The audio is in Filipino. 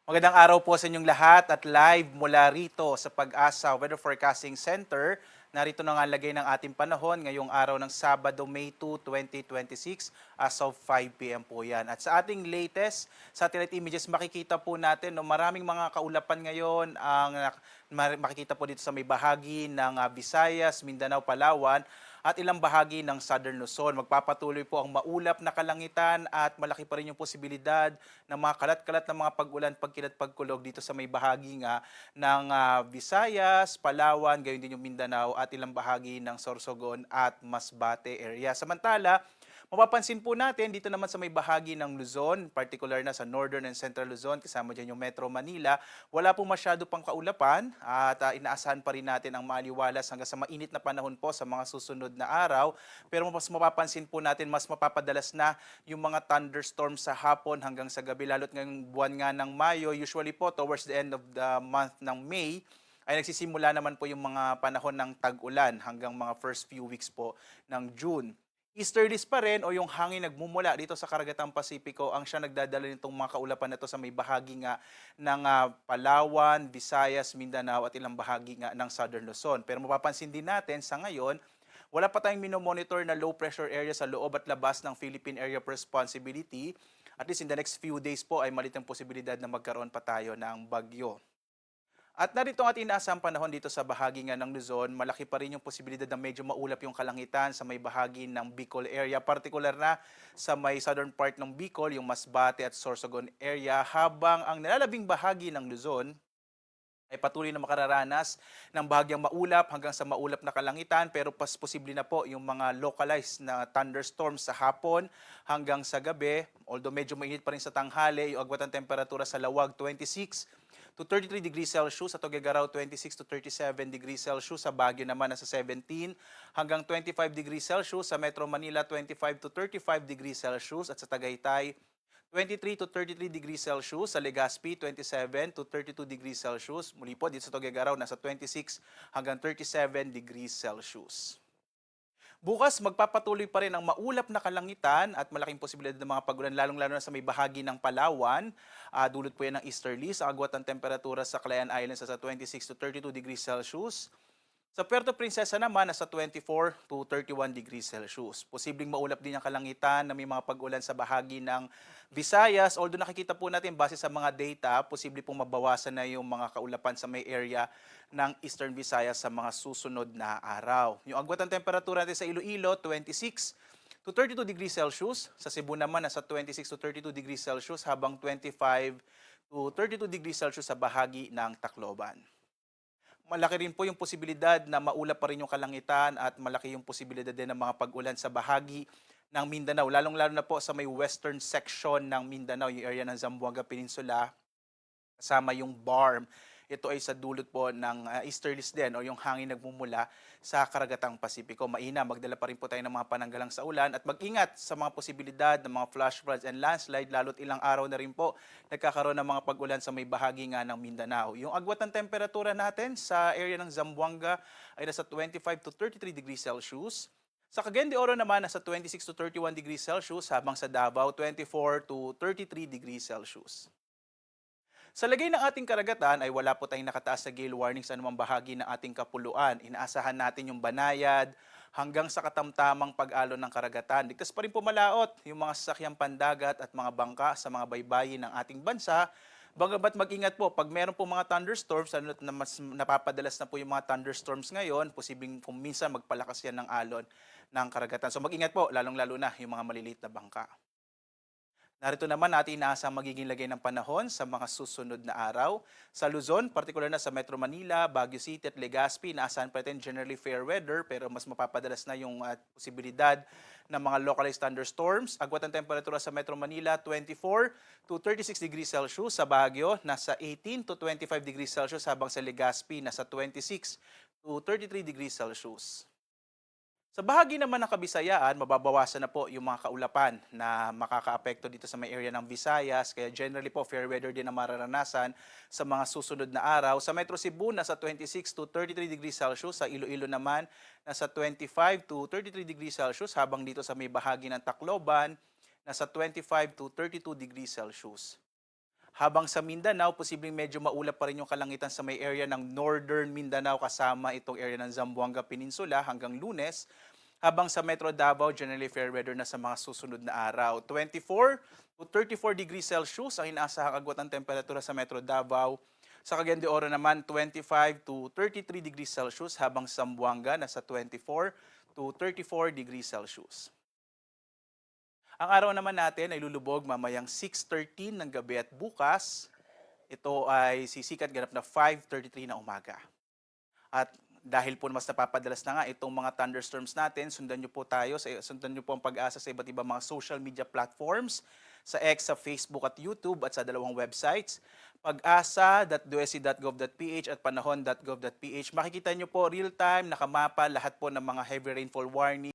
Magandang araw po sa inyong lahat at live mula rito sa Pag-asa Weather Forecasting Center. Narito na nga ang lagay ng ating panahon ngayong araw ng Sabado, May 2, 2026 as of 5 p.m. po yan. At sa ating latest satellite images, makikita po natin no, maraming mga kaulapan ngayon ang makikita po dito sa may bahagi ng Visayas, Mindanao, Palawan at ilang bahagi ng Southern Luzon. Magpapatuloy po ang maulap na kalangitan at malaki pa rin yung posibilidad ng mga kalat-kalat na mga pag-ulan, pagkilat, pagkulog dito sa may bahagi nga ng Visayas, Palawan, gayon din yung Mindanao at ilang bahagi ng Sorsogon at Masbate area. Samantala, mapapansin po natin dito naman sa may bahagi ng Luzon, particular na sa Northern and Central Luzon, kasama dyan yung Metro Manila, wala po masyado pang kaulapan at inaasahan pa rin natin ang maaliwalas hanggang sa mainit na panahon po sa mga susunod na araw. Pero mas mapapansin po natin, mas mapapadalas na yung mga thunderstorm sa hapon hanggang sa gabi, lalo't ngayong buwan nga ng Mayo, usually po towards the end of the month ng May, ay nagsisimula naman po yung mga panahon ng tag-ulan hanggang mga first few weeks po ng June. Easterlies pa rin o yung hangin nagmumula dito sa Karagatang Pasipiko ang siya nagdadala nitong mga kaulapan na ito sa may bahagi nga ng Palawan, Visayas, Mindanao at ilang bahagi nga ng Southern Luzon. Pero mapapansin din natin sa ngayon, wala pa tayong minomonitor na low pressure area sa loob at labas ng Philippine Area of Responsibility. At least in the next few days po ay maliit ang posibilidad na magkaroon pa tayo ng bagyo. At narito ang ating inaasang panahon dito sa bahagi nga ng Luzon, malaki pa rin yung posibilidad na medyo maulap yung kalangitan sa may bahagi ng Bicol area, particular na sa may southern part ng Bicol, yung Masbate at Sorsogon area, habang ang nalalabing bahagi ng Luzon ay patuloy na makararanas ng bahagyang maulap hanggang sa maulap na kalangitan, pero posible na po yung mga localized na thunderstorms sa hapon hanggang sa gabi. Although medyo mainit pa rin sa tanghali, yung agwat ng temperatura sa Lawag 26 to 33 degrees Celsius, sa Tuguegarao 26 to 37 degrees Celsius, sa Baguio naman nasa 17 hanggang 25 degrees Celsius, sa Metro Manila 25 to 35 degrees Celsius at sa Tagaytay 23 to 33 degrees Celsius, sa Legazpi 27 to 32 degrees Celsius. Muli po dito sa Tuguegarao nasa 26 hanggang 37 degrees Celsius. Bukas magpapatuloy pa rin ang maulap na kalangitan at malaking posibilidad ng mga pagulan lalong-lalo na sa may bahagi ng Palawan. Dulot po yan ng easterlies. Ang agwat ng temperatura sa Calayan Islands sa 26 to 32 degrees Celsius. Sa Puerto Princesa naman, nasa 24 to 31 degrees Celsius. Posibleng maulap din ang kalangitan na may mga pag-ulan sa bahagi ng Visayas. Although nakikita po natin base sa mga data, posible pong mabawasan na yung mga kaulapan sa may area ng Eastern Visayas sa mga susunod na araw. Yung agwat ng temperatura natin sa Iloilo, 26 to 32 degrees Celsius. Sa Cebu naman, nasa 26 to 32 degrees Celsius habang 25 to 32 degrees Celsius sa bahagi ng Tacloban. Malaki rin po yung posibilidad na maulap pa rin yung kalangitan at malaki yung posibilidad din ng mga pag-ulan sa bahagi ng Mindanao, lalong-lalo na po sa may western section ng Mindanao, yung area ng Zamboanga Peninsula, kasama yung BARM. Ito ay sa dulot po ng easterlies din o yung hangin nagmumula sa Karagatang Pasipiko. Maina, magdala pa rin po tayo ng mga pananggalang sa ulan at mag-ingat sa mga posibilidad ng mga flash floods and landslide, lalo't ilang araw na rin po nagkakaroon ng mga pag-ulan sa may bahagi nga ng Mindanao. Yung agwat ng temperatura natin sa area ng Zamboanga ay nasa 25 to 33 degrees Celsius. Sa Cagayan de Oro naman, nasa 26 to 31 degrees Celsius, habang sa Davao, 24 to 33 degrees Celsius. Sa lagay ng ating karagatan ay wala po tayong nakataas na gale warning sa anumang bahagi ng ating kapuluan. Inaasahan natin yung banayad hanggang sa katamtamang pag-alon ng karagatan. Ligtas pa rin pumalaot yung mga sasakyang pandagat at mga bangka sa mga baybayin ng ating bansa. Bagamat mag-ingat po, pag meron po mga thunderstorms, ano na mas napapadalas na po yung mga thunderstorms ngayon, posibleng kung minsan magpalakas yan ng alon ng karagatan. So mag-ingat po, lalong-lalo na yung mga maliliit na bangka. Narito naman natin inaasang magiging lagay ng panahon sa mga susunod na araw. Sa Luzon, partikular na sa Metro Manila, Baguio City at Legazpi, inaasahan pa rin generally fair weather pero mas mapapadalas na yung posibilidad ng mga localized thunderstorms. Agwat ng temperatura sa Metro Manila, 24 to 36 degrees Celsius. Sa Baguio, nasa 18 to 25 degrees Celsius habang sa Legazpi, nasa 26 to 33 degrees Celsius. Sa bahagi naman ng Kabisayaan, mababawasan na po yung mga kaulapan na makakaapekto dito sa may area ng Visayas. Kaya generally po, fair weather din ang mararanasan sa mga susunod na araw. Sa Metro Cebu, nasa 26 to 33 degrees Celsius. Sa Iloilo naman, nasa 25 to 33 degrees Celsius. Habang dito sa may bahagi ng Tacloban, nasa 25 to 32 degrees Celsius. Habang sa Mindanao, posibleng medyo maulap pa rin yung kalangitan sa may area ng Northern Mindanao kasama itong area ng Zamboanga Peninsula hanggang Lunes. Habang sa Metro Davao, generally fair weather na sa mga susunod na araw. 24 to 34 degrees Celsius ang inaasahang agwat ng temperatura sa Metro Davao. Sa Cagayan de Oro naman, 25 to 33 degrees Celsius habang sa Zamboanga nasa 24 to 34 degrees Celsius. Ang araw naman natin ay lulubog mamayang 6:13 ng gabi at bukas, ito ay sisikat ganap na 5:33 na umaga. At dahil po mas napapadalas na nga itong mga thunderstorms natin, sundan niyo po ang pag-asa sa iba't ibang mga social media platforms, sa X, sa Facebook at YouTube at sa dalawang websites, pag-asa.dose.gov.ph at panahon.gov.ph. Makikita niyo po real-time, nakamapa lahat po ng mga heavy rainfall warning